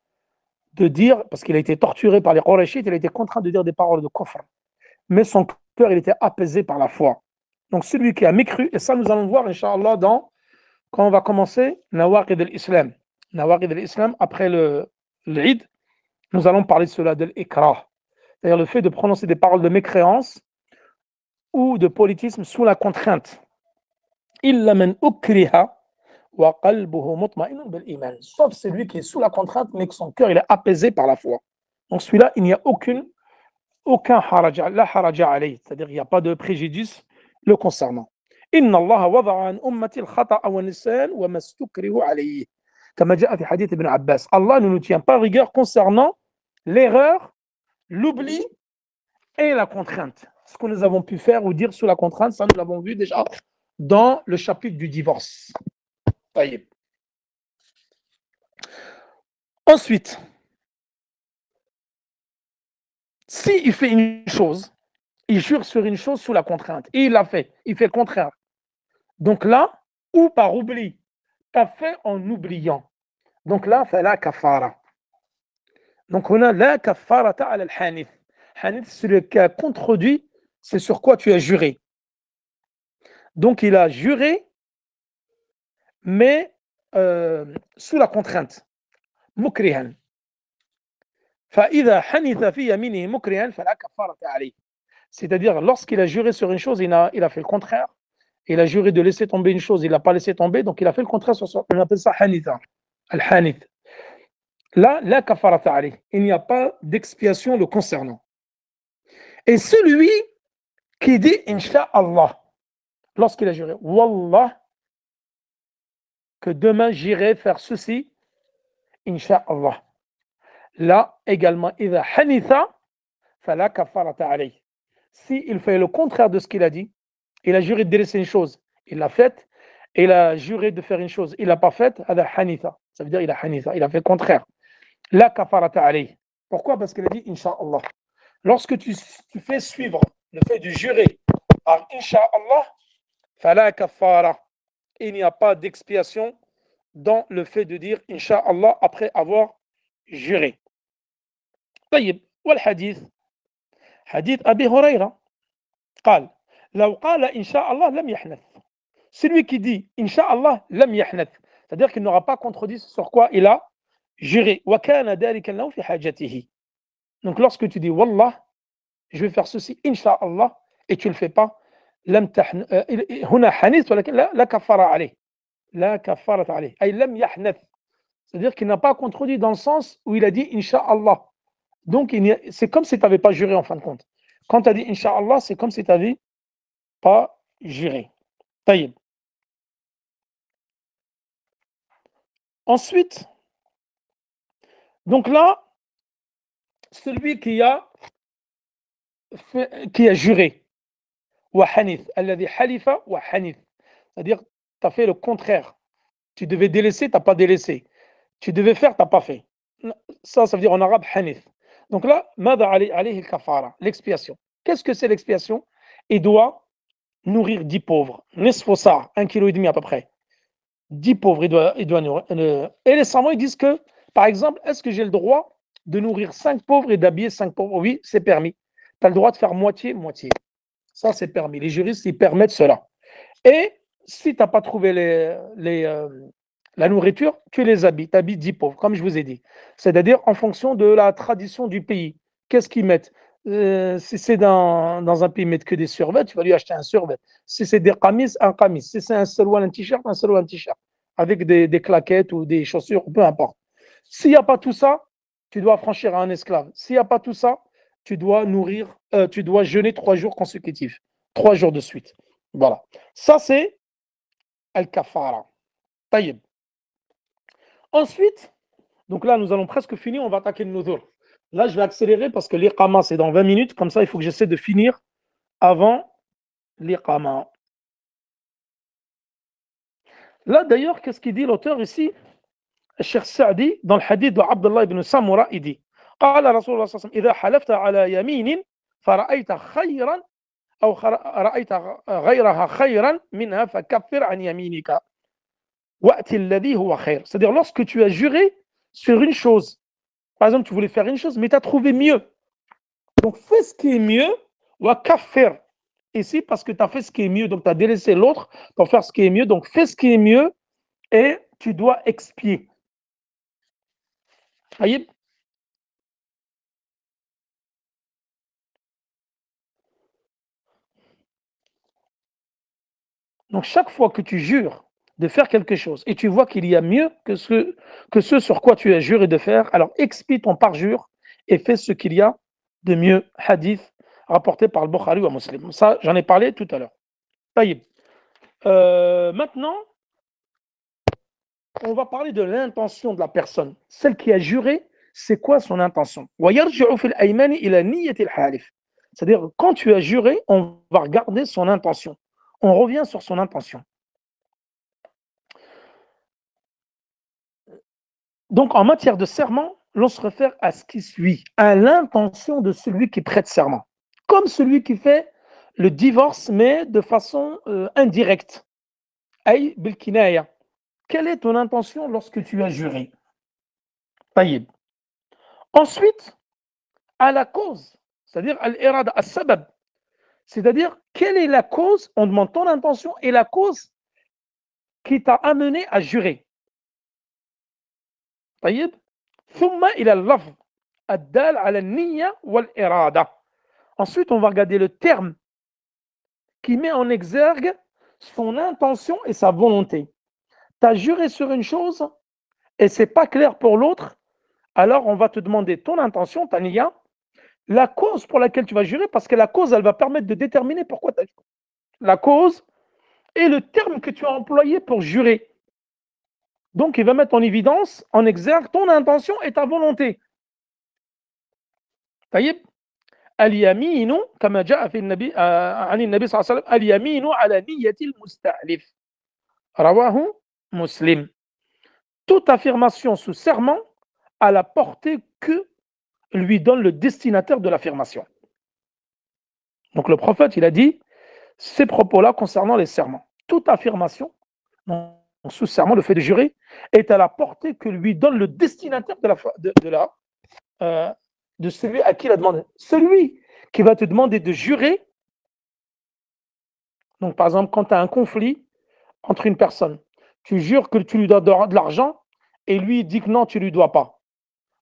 de dire, parce qu'il a été torturé par les Qurayshites, il a été contraint de dire des paroles de kufr. Mais son cœur, il était apaisé par la foi. Donc celui qui a mécru, et ça nous allons voir, Inch'Allah, quand on va commencer Nawaqid al-Islam. Nawaqid al-Islam, après l'Eid, nous allons parler de cela, de l'Ikrah. c'est-à-dire le fait de prononcer des paroles de mécréance ou de politisme sous la contrainte. إِلَّا مَنْ أُكْرِهَ وَقَلْبُهُ مُطْمَئِنٌ بِالْإِيمَانِ. Sauf celui qui est sous la contrainte, mais que son cœur il est apaisé par la foi. Donc celui-là, il n'y a aucun haraja, la haraja alayh, c'est-à-dire il n'y a pas de préjudice le concernant. إن الله وضع عن أمتي الخطأ والنسيان وما استكرهوا عليه كما جاء في حديث ابن عباس. Allah ne nous tient pas rigueur concernant l'erreur, l'oubli et la contrainte. Ce que nous avons pu faire ou dire sous la contrainte, ça nous l'avons vu déjà dans le chapitre du divorce. Ensuite, s'il fait une chose, il jure sur une chose sous la contrainte, et il l'a fait, il fait le contraire. Donc là, ou par oubli, pas fait en oubliant. Donc là, fala kafara. Donc on a la kafarata ala al-hanith. Hanith, c'est celui qui a contredit, c'est sur quoi tu as juré. Donc il a juré, mais sous la contrainte. Mukrihan. فإذا حنث في يمينه مكرها فلا كفارة عليه. C'est-à-dire, lorsqu'il a juré sur une chose, il a fait le contraire. Il a juré de laisser tomber une chose, il n'a pas laissé tomber, donc il a fait le contraire sur son. On appelle ça hanitha. Al-hanith. Là, la kafarata alayh. Il n'y a pas d'expiation le concernant. Et celui qui dit Inch'Allah, lorsqu'il a juré, Wallah, que demain j'irai faire ceci, Inch'Allah. Là également, إذا حنث فلا كفارة عليه. Si il fait le contraire de ce qu'il a dit, il a juré de délaisser une chose, il l'a faite, il a juré de faire une chose, il l'a pas faite, هذا حنث. Ça veut dire il a hanitha, il a fait le contraire. La kafarata alayh. Pourquoi? Parce qu'il a dit Inch'Allah. Lorsque tu fais suivre le fait de jurer par Inch'Allah, fala kafara. Il n'y a pas d'expiation dans le fait de dire Inch'Allah après avoir juré. طيب والحديث حديث أبي هريرة قال لو قال إن شاء الله لم يحنث. Celui qui dit Inch'Allah لم يحنث, c'est-à-dire qu'il n'aura pas contredit sur quoi il a juré. وكان ذلك له في حاجته. Donc lorsque tu dis Wallah, je vais faire ceci Inch'Allah, et tu ne le fais pas, لم تحن هنا حنث ولكن لا كفارة عليه. لا كفارة عليه أي لم يحنث, c'est-à-dire qu'il n'a pas contredit dans le sens où il a dit Inch'Allah. Donc, c'est comme si tu n'avais pas juré en fin de compte. Quand tu as dit Inch'Allah, c'est comme si tu n'avais pas juré. Taïb. Ensuite, donc là, celui qui a juré, wa hanith, alladhi halifa wa hanith, c'est-à-dire tu as fait le contraire. Tu devais délaisser, tu n'as pas délaissé. Tu devais faire, tu n'as pas fait. Ça veut dire en arabe hanith. Donc là, mada alayhi al-kafara, l'expiation. Qu'est-ce que c'est l'expiation? Il doit nourrir 10 pauvres. Nisfu sa', 1,5 kg à peu près. 10 pauvres, il doit nourrir. Et les savants, ils disent que, par exemple, est-ce que j'ai le droit de nourrir 5 pauvres et d'habiller 5 pauvres? Oui, c'est permis. Tu as le droit de faire moitié. Ça, c'est permis. Les juristes, ils permettent cela. Et si tu n'as pas trouvé la nourriture, tu les habilles. Tu habilles 10 pauvres, comme je vous ai dit. C'est-à-dire en fonction de la tradition du pays. Qu'est-ce qu'ils mettent? Si c'est dans un pays, ils mettent que des survêtements, tu vas lui acheter un survêt. Si c'est des qamis, un qamis. Si c'est un salwan, un t-shirt, un t-shirt. Avec des claquettes ou des chaussures, peu importe. S'il n'y a pas tout ça, tu dois franchir à un esclave. S'il n'y a pas tout ça, tu dois jeûner 3 jours consécutifs. 3 jours de suite. Voilà. Ça, c'est al-kafara. Taïb. Ensuite, donc là, nous allons presque finir, on va attaquer le nuzur. Là, je vais accélérer parce que l'iqama, c'est dans 20 minutes. Comme ça, il faut que j'essaie de finir avant l'iqama. Là, d'ailleurs, qu'est-ce qu'il dit l'auteur ici? Cheikh Sa'di, dans le hadith de Abdullah ibn Samura, il dit قال رسول الله صلى الله عليه وسلم إذا حلفت على يمين فرأيت خيرا أو رأيت غيرها خيرا منها فكفر عن يمينك وأتي الذي هو خير. C'est-à-dire, lorsque tu as juré sur une chose, par exemple, tu voulais faire une chose, mais tu as trouvé mieux. Donc, fais ce qui est mieux, wa kafir. Ici, parce que tu as fait ce qui est mieux, donc tu as délaissé l'autre pour faire ce qui est mieux. Donc, fais ce qui est mieux et tu dois expier. Voyez? Donc, chaque fois que tu jures de faire quelque chose et tu vois qu'il y a mieux que ce sur quoi tu as juré de faire, alors expie ton parjure et fais ce qu'il y a de mieux. Hadith rapporté par le Bukhari ou Muslim. Ça, j'en ai parlé tout à l'heure. Taïb. Maintenant, on va parler de l'intention de la personne. Celle qui a juré, c'est quoi son intention? C'est-à-dire, quand tu as juré, on va regarder son intention. On revient sur son intention. Donc, en matière de serment, l'on se réfère à ce qui suit, à l'intention de celui qui prête serment. Comme celui qui fait le divorce, mais de façon indirecte. Aïe, bilkinaya. Quelle est ton intention lorsque tu as juré? Taïb. Ensuite, à la cause, c'est-à-dire al-irada, al-sabab. C'est-à-dire, quelle est la cause? On demande ton intention et la cause qui t'a amené à jurer. طيب ثم إلى اللفظ الدال على النية والإرادة. Ensuite, on va regarder le terme qui met en exergue son intention et sa volonté. Tu as juré sur une chose et c'est pas clair pour l'autre, alors on va te demander ton intention, ta niya, la cause pour laquelle tu vas jurer, parce que la cause, elle va permettre de déterminer pourquoi tu as juré. La cause et le terme que tu as employé pour jurer. Donc, il va mettre en évidence, en exergue, ton intention et ta volonté. طيب اليمين كما جاء في النبي عن النبي صلى الله عليه وسلم اليمين على نية المستحلف رواه مسلم. Toute affirmation sous serment à la portée que lui donne le destinataire de l'affirmation. Donc le prophète, il a dit ces propos-là concernant les serments. Toute affirmation sous serment, le fait de jurer, est à la portée que lui donne le destinataire de celui à qui il a demandé. Celui qui va te demander de jurer, donc par exemple, quand tu as un conflit entre une personne, tu jures que tu lui dois de l'argent et lui il dit que non, tu ne lui dois pas.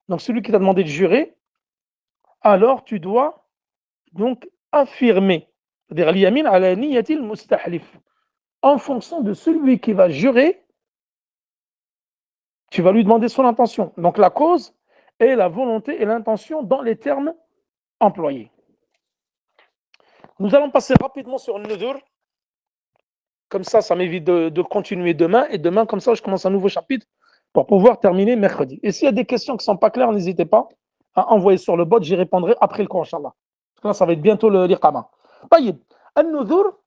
Donc celui qui t'a demandé de jurer, alors tu dois donc affirmer, c'est-à-dire al-yamin ala niyatil mustahlif. En fonction de celui qui va jurer, tu vas lui demander son intention. Donc la cause est la volonté et l'intention dans les termes employés. Nous allons passer rapidement sur le nudur. Comme ça m'évite de continuer demain. Et demain, comme ça, je commence un nouveau chapitre pour pouvoir terminer mercredi. Et s'il y a des questions qui ne sont pas claires, n'hésitez pas à envoyer sur le bot. J'y répondrai après le cours, Inch'Allah. Parce que là, ça va être bientôt l'iqama. Taïb. Al-nudhur,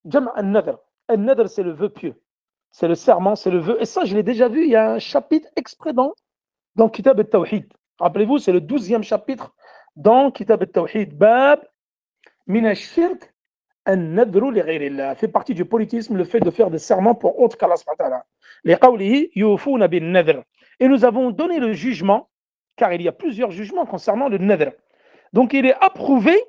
jam' al-nadr. Al-nadr, c'est le vœu pieux. C'est le serment, c'est le vœu. Et ça, je l'ai déjà vu. Il y a un chapitre exprès dans Kitab al-Tawhid. Rappelez-vous, c'est le 12e chapitre dans Kitab al-Tawhid. Bab min al-shirk an-nadru li ghayrillah. Fait partie du politisme le fait de faire des serments pour autre qu'Allah subhanahu wa ta'ala. Li qawlihi yufuna bin nadr. Et nous avons donné le jugement, car il y a plusieurs jugements concernant le nadr. Donc il est réprouvé,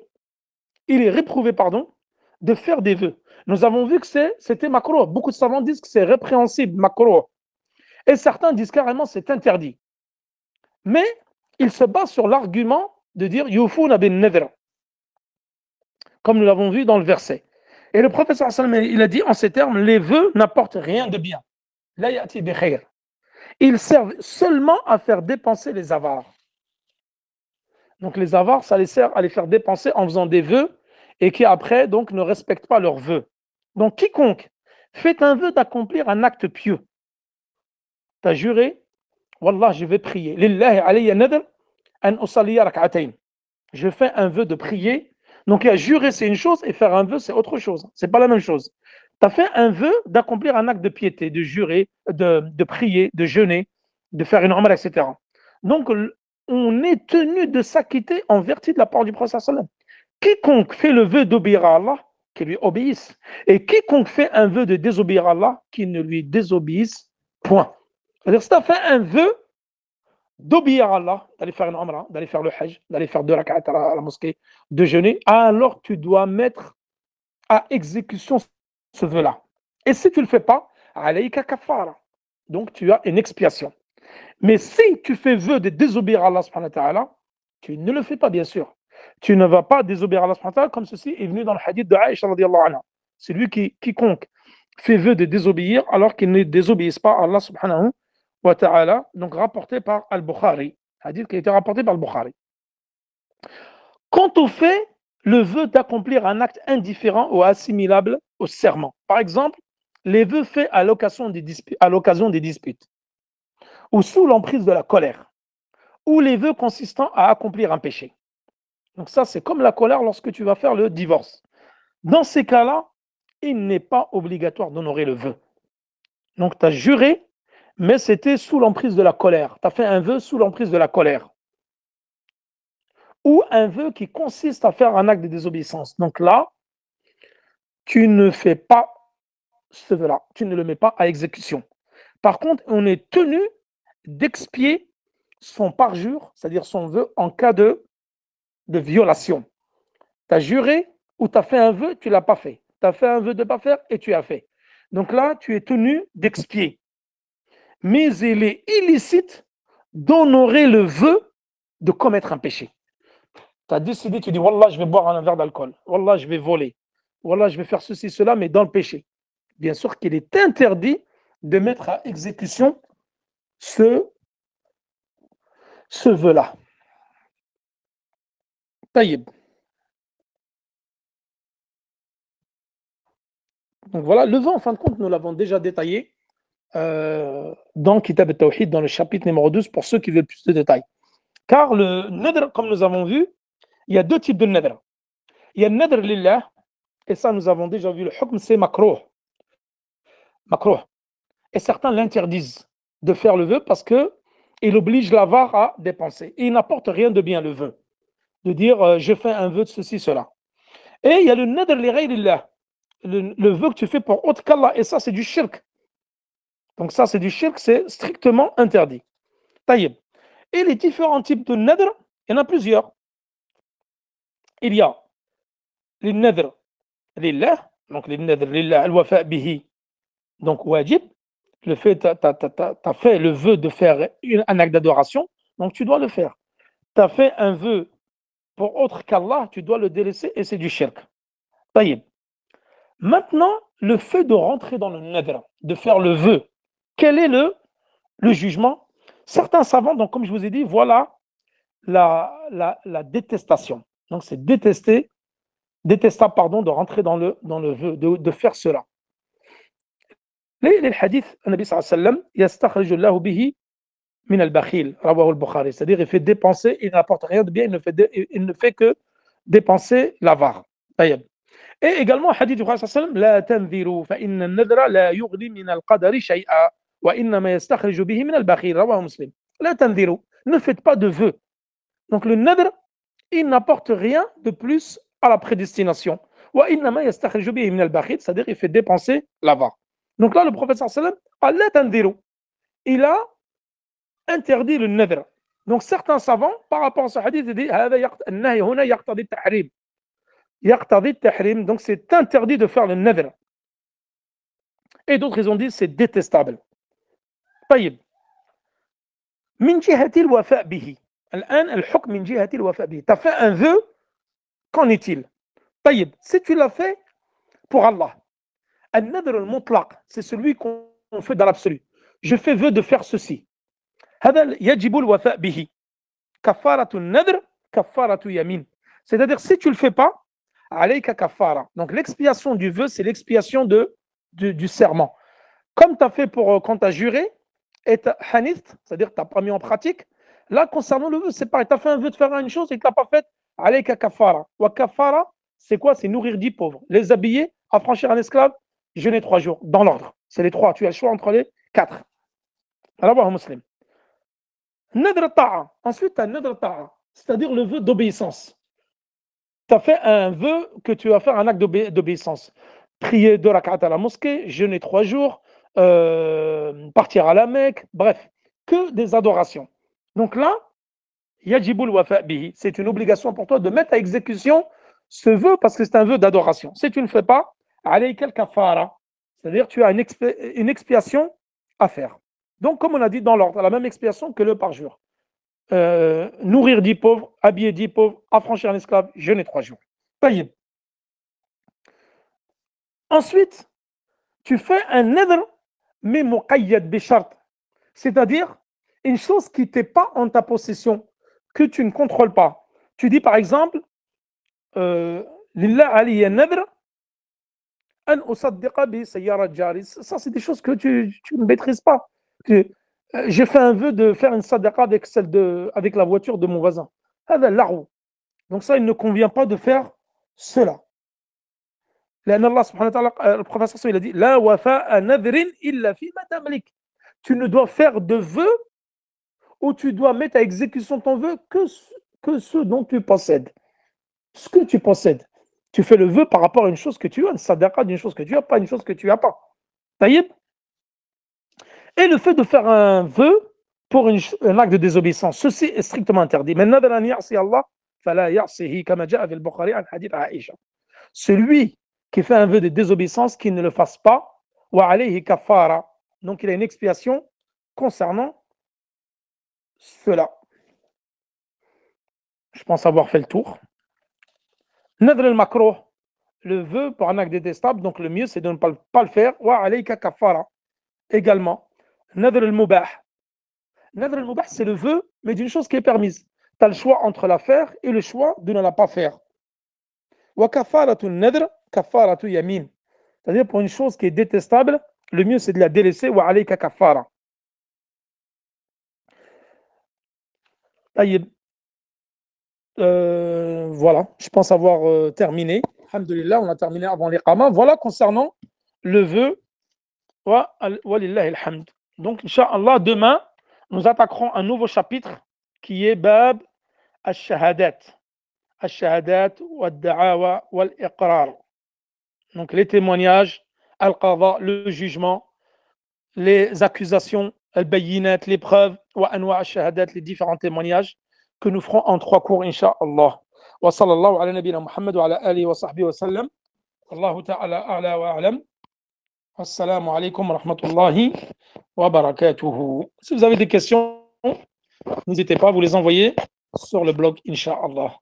de faire des vœux. Nous avons vu que c'était makruh. Beaucoup de savants disent que c'est répréhensible, makruh. Et certains disent carrément c'est interdit. Mais il se base sur l'argument de dire yufuna bin nadr, comme nous l'avons vu dans le verset. Et le prophète sallallahu alayhi wa sallam, il a dit en ces termes, les vœux n'apportent rien de bien. La ya'ti bi khayr. Ils servent seulement à faire dépenser les avares. Donc les avares, ça les sert à les faire dépenser en faisant des vœux et qui après donc ne respectent pas leurs vœux. Donc quiconque fait un vœu d'accomplir un acte pieux, tu as juré, Wallah, je vais prier. Lillahi alayya nadr an usalliya rak'atayn. Je fais un vœu de prier. Donc, jurer, c'est une chose, et faire un vœu, c'est autre chose. C'est pas la même chose. Tu as fait un vœu d'accomplir un acte de piété, de jurer, de prier, de jeûner, de faire une umrah, etc. Donc, on est tenu de s'acquitter en vertu de la parole du prophète sallallahu alayhi wa sallam. Quiconque fait le vœu d'obéir à Allah, qu'il lui obéisse. Et quiconque fait un vœu de désobéir à Allah, qu'il ne lui désobéisse point. C'est-à-dire, si tu as fait un vœu d'obéir à Allah, d'aller faire une umrah, d'aller faire le hajj, d'aller faire 2 rak'at à la mosquée, de jeûner, alors tu dois mettre à exécution ce vœu-là. Et si tu ne le fais pas, alayka kafara. Donc tu as une expiation. Mais si tu fais vœu de désobéir à Allah subhanahu wa ta'ala, tu ne le fais pas, bien sûr. Tu ne vas pas désobéir à Allah subhanahu wa ta'ala, comme ceci est venu dans le hadith de Aïcha radiyallahu anha. C'est lui quiconque fait vœu de désobéir alors qu'ils ne désobéissent pas à Allah subhanahu wa ta'ala, donc rapporté par Al-Bukhari, hadith qui a été rapporté par Al-Bukhari. Quant au fait, le vœu d'accomplir un acte indifférent ou assimilable au serment. Par exemple, les vœux faits à l'occasion des disputes, ou sous l'emprise de la colère, ou les vœux consistant à accomplir un péché. Donc ça, c'est comme la colère lorsque tu vas faire le divorce. Dans ces cas-là, il n'est pas obligatoire d'honorer le vœu. Donc tu as juré, mais c'était sous l'emprise de la colère. Tu as fait un vœu sous l'emprise de la colère. Ou un vœu qui consiste à faire un acte de désobéissance. Donc là, tu ne fais pas ce vœu-là, tu ne le mets pas à exécution. Par contre, on est tenu d'expier son parjure, c'est-à-dire son vœu en cas de violation. Tu as juré ou tu as fait un vœu, tu ne l'as pas fait. Tu as fait un vœu de ne pas faire et tu as fait. Donc là, tu es tenu d'expier. Mais il est illicite d'honorer le vœu de commettre un péché. Tu as décidé, tu dis, Wallah, je vais boire un verre d'alcool. Wallah, je vais voler. Wallah, je vais faire ceci, cela, mais dans le péché. Bien sûr qu'il est interdit de mettre à exécution ce vœu-là. Taïb. Donc voilà, le vœu, en fin de compte, nous l'avons déjà détaillé dans Kitab al-Tawhid, dans le chapitre numéro 12, pour ceux qui veulent plus de détails. Car le nadr, comme nous avons vu, il y a deux types de nadr. Il y a le nadr lillah, et ça nous avons déjà vu, le hukm c'est makrouh. Makrouh. Et certains l'interdisent de faire le vœu parce qu'il oblige l'avare à dépenser. Et il n'apporte rien de bien le vœu. De dire je fais un vœu de ceci, cela. Et il y a le nadr li ghayrillah, le vœu que tu fais pour autre qu'Allah, et ça c'est du shirk. Donc ça c'est du shirk, c'est strictement interdit. Taïb. Et les différents types de nadr, il y en a plusieurs. Il y a les nadr lillah, donc les nadr lillah al-wafa bihi, donc wajib, le fait, tu as fait le vœu de faire un acte d'adoration, donc tu dois le faire. Tu as fait un vœu pour autre qu'Allah, tu dois le délaisser et c'est du shirk. Taïb. Maintenant, le fait de rentrer dans le nadr, de faire le vœu, quel est le jugement? Certains savants, donc comme je vous ai dit, voilà la détestation. Donc c'est détestable pardon, de rentrer dans le vœu, de faire cela. Les hadiths, le Nabi sallallahu alayhi wa sallam, yastakhriju Allahu bihi min al-bakhil, rawahu al-Bukhari, c'est-à-dire il fait dépenser, il n'apporte rien de bien, il ne fait que dépenser l'avare. Taïb. Et également, hadith du Prophète sallallahu alayhi wa sallam, la tanziru fa inna an-nadra la yughni min al-qadari shay'a wa innama yastakhriju bihi min al-bakhil, rawahu Muslim. La tanziru, ne faites pas de vœux. Donc le nadr, il n'apporte rien de plus à la prédestination. Wa innama yastakhriju bihi min al-bakhil, c'est-à-dire il fait dépenser l'avare. Donc là, le Prophète sallallahu alayhi wa sallam, il a interdit le nadr. Donc certains savants, par rapport à ce hadith, ils disent donc c'est interdit de faire le nadr. Et d'autres, ils ont dit c'est détestable. طيب. من جهة الوفاء به. الآن الحكم من جهة الوفاء به. Tu as fait un vœu, qu'en est-il? طيب. Si tu l'as fait pour Allah, النذر المطلق, c'est celui qu'on fait dans l'absolu. Je fais vœu de faire ceci. هذا يجب الوفاء به. كفارة النذر كفارة يمين. C'est-à-dire, si tu ne le fais pas, alayka kafara. Donc l'expiation du vœu, c'est l'expiation du serment. Comme tu as fait quand tu as juré, et tu as hanith, c'est-à-dire que tu n'as pas mis en pratique, là, concernant le vœu, c'est pareil. Tu as fait un vœu de faire une chose et tu ne l'as pas faite, alayka kafara. Wa kafara, c'est quoi? C'est nourrir 10 pauvres, les habiller, affranchir un esclave, jeûner 3 jours, dans l'ordre. C'est les 3. Tu as le choix entre les 4. Alors, muslim. Nadr ta'a. Ensuite, tu as nadr ta'a, c'est-à-dire le vœu d'obéissance. Tu as fait un vœu que tu vas faire un acte d'obéissance. Prier 2 rak'at à la mosquée, jeûner 3 jours, partir à la Mecque, bref, que des adorations. Donc là, yajibul wafa bihi, c'est une obligation pour toi de mettre à exécution ce vœu parce que c'est un vœu d'adoration. Si tu ne le fais pas, alayka al-kafara, c'est-à-dire tu as une expiation à faire. Donc, comme on a dit dans l'ordre, la même expiation que le parjure. Nourrir 10 pauvres, habiller 10 pauvres, affranchir un esclave, jeûner 3 jours. Taïb. Ensuite, tu fais un nadr, mais muqayyad bishart, c'est-à-dire une chose qui n'était pas en ta possession, que tu ne contrôles pas. Tu dis par exemple, Lillah aliya nadr, an usaddiqa bi sayyara jari. Ça, c'est des choses que tu ne maîtrises pas. J'ai fait un vœu de faire une sadaqa avec la voiture de mon voisin. Donc ça, il ne convient pas de faire cela. Allah subhanahu wa ta'ala, le professeur il a dit la wafa'a nadrin illa fi ma tamlik. Tu ne dois faire de vœux où tu dois mettre à exécution ton vœu que ce dont tu possèdes. Ce que tu possèdes. Tu fais le vœu par rapport à une chose que tu as, une sadaqa d'une chose que tu as, pas une chose que tu n'as pas. Taïb. Et le fait de faire un vœu pour un acte de désobéissance, ceci est strictement interdit. Mais celui qui fait un vœu de désobéissance, qui ne le fasse pas, donc il a une expiation concernant cela. Je pense avoir fait le tour. Nadr al-makruh, le vœu pour un acte détestable, donc le mieux c'est de ne pas le faire. Wa alayka kafara, également. Nadr al-mubah. Nadr al-mubah, c'est le vœu, mais d'une chose qui est permise. Tu as le choix entre la faire et le choix de ne la pas faire. Wa kafaratu nadr, kafaratu yamin. C'est-à-dire pour une chose qui est détestable, le mieux c'est de la délaisser. Wa alayka kafara. Voilà, je pense avoir terminé. Alhamdulillah, on a terminé avant l'iqama. Voilà concernant le vœu. Walillahi alhamd. Donc, Inch'Allah, demain, nous attaquerons un nouveau chapitre qui est Bab al-Shahadat. Al-Shahadat, wal-Da'awa, wal-Iqrar. Donc, les témoignages, al-Qadha, le jugement, les accusations, al-Bayyinat, les preuves, wa anwa al-Shahadat, les différents témoignages que nous ferons en 3 cours, Inch'Allah. Wa sallallahu ala nabina Muhammad wa ala alihi wa sahbihi wa sallam. Allahu ta'ala a'la wa a'lam. Assalamu alaikum wa rahmatullahi wa barakatuhu. Si vous avez des questions, n'hésitez pas à vous les envoyer sur le blog, Inch'Allah.